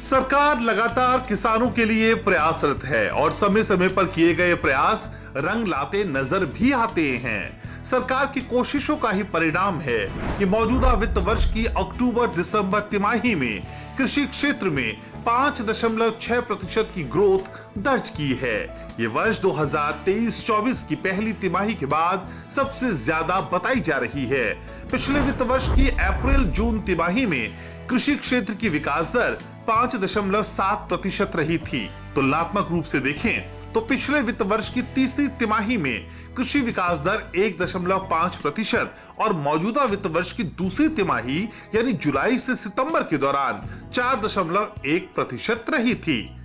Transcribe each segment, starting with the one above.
सरकार लगातार किसानों के लिए प्रयासरत है और समय समय पर किए गए प्रयास रंग लाते नजर भी आते हैं। सरकार की कोशिशों का ही परिणाम है कि मौजूदा वित्त वर्ष की अक्टूबर-दिसंबर तिमाही में कृषि क्षेत्र में 5.6% की ग्रोथ दर्ज की है। ये वर्ष 2023-24 की पहली तिमाही के बाद सबसे ज्यादा बताई जा रही है। पिछले वित्त वर्ष की अप्रैल-जून तिमाही में कृषि क्षेत्र की विकास दर 5.7% रही थी। तुलनात्मक रूप से देखें तो पिछले वित्त वर्ष की तीसरी तिमाही में कृषि विकास दर 1.5% और मौजूदा वित्त वर्ष की दूसरी तिमाही यानी जुलाई से सितंबर के दौरान 4.1% रही थी।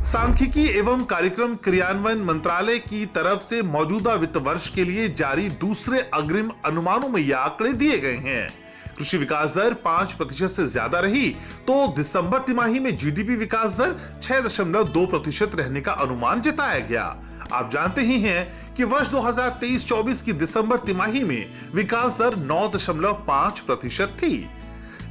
सांख्यिकी एवं कार्यक्रम क्रियान्वयन मंत्रालय की तरफ से मौजूदा वित्त वर्ष के लिए जारी दूसरे अग्रिम अनुमानों में ये आंकड़े दिए गए हैं। कृषि विकास दर 5% से ज्यादा रही तो दिसंबर तिमाही में जीडीपी विकास दर 6.2% रहने का अनुमान जताया गया। आप जानते ही हैं कि वर्ष 2023-24 की दिसंबर तिमाही में विकास दर 9.5% थी।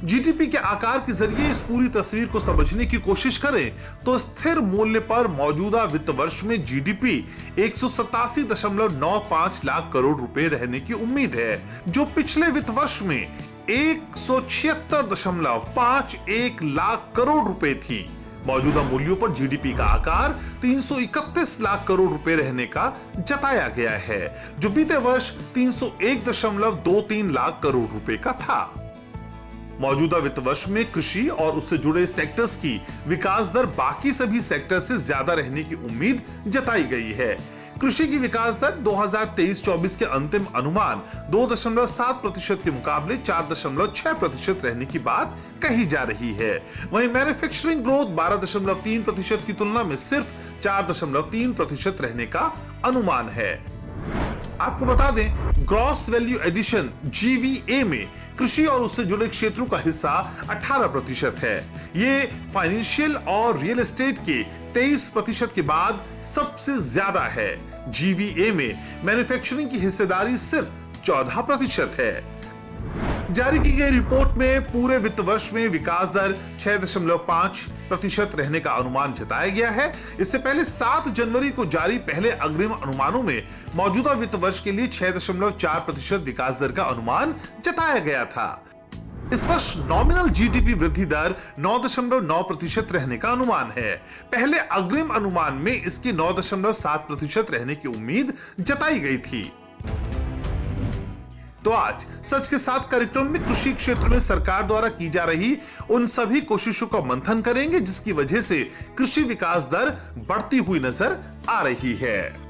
जीडीपी के आकार के जरिए इस पूरी तस्वीर को समझने की कोशिश करें तो स्थिर मूल्य पर मौजूदा वित्त वर्ष में जीडीपी 187.95 लाख करोड़ रुपए रहने की उम्मीद है, जो पिछले वित्त वर्ष में 176.51 लाख करोड़ रुपए थी। मौजूदा मूल्यों पर जीडीपी का आकार 331 लाख करोड़ रुपए रहने का जताया गया है, जो बीते वर्ष 301.23 लाख करोड़ रुपए का था। मौजूदा वित्त वर्ष में कृषि और उससे जुड़े सेक्टर्स की विकास दर बाकी सभी सेक्टर से ज्यादा रहने की उम्मीद जताई गई है। कृषि की विकास दर 2023-24 के अंतिम अनुमान 2.7% के मुकाबले 4.6% रहने की बात कही जा रही है। वहीं मैन्युफैक्चरिंग ग्रोथ 12.3% की तुलना में सिर्फ 4.3% रहने का अनुमान है। आपको बता दें, ग्रॉस वैल्यू एडिशन GVA में कृषि और उससे जुड़े क्षेत्रों का हिस्सा 18% है। ये फाइनेंशियल और रियल एस्टेट के 23% के बाद सबसे ज्यादा है। GVA में मैन्युफैक्चरिंग की हिस्सेदारी सिर्फ 14% है। जारी की गई रिपोर्ट में पूरे वित्त वर्ष में विकास दर 6.5% रहने का अनुमान जताया गया है। इससे पहले 7 जनवरी को जारी पहले अग्रिम अनुमानों में मौजूदा वित्त वर्ष के लिए 6.4% विकास दर का अनुमान जताया गया था। इस वर्ष नॉमिनल जीडीपी वृद्धि दर 9.9% रहने का अनुमान है। पहले अग्रिम अनुमान में इसकी 9.7% रहने की उम्मीद जताई गई थी। तो आज सच के साथ कार्यक्रम में कृषि क्षेत्र में सरकार द्वारा की जा रही उन सभी कोशिशों का मंथन करेंगे जिसकी वजह से कृषि विकास दर बढ़ती हुई नजर आ रही है।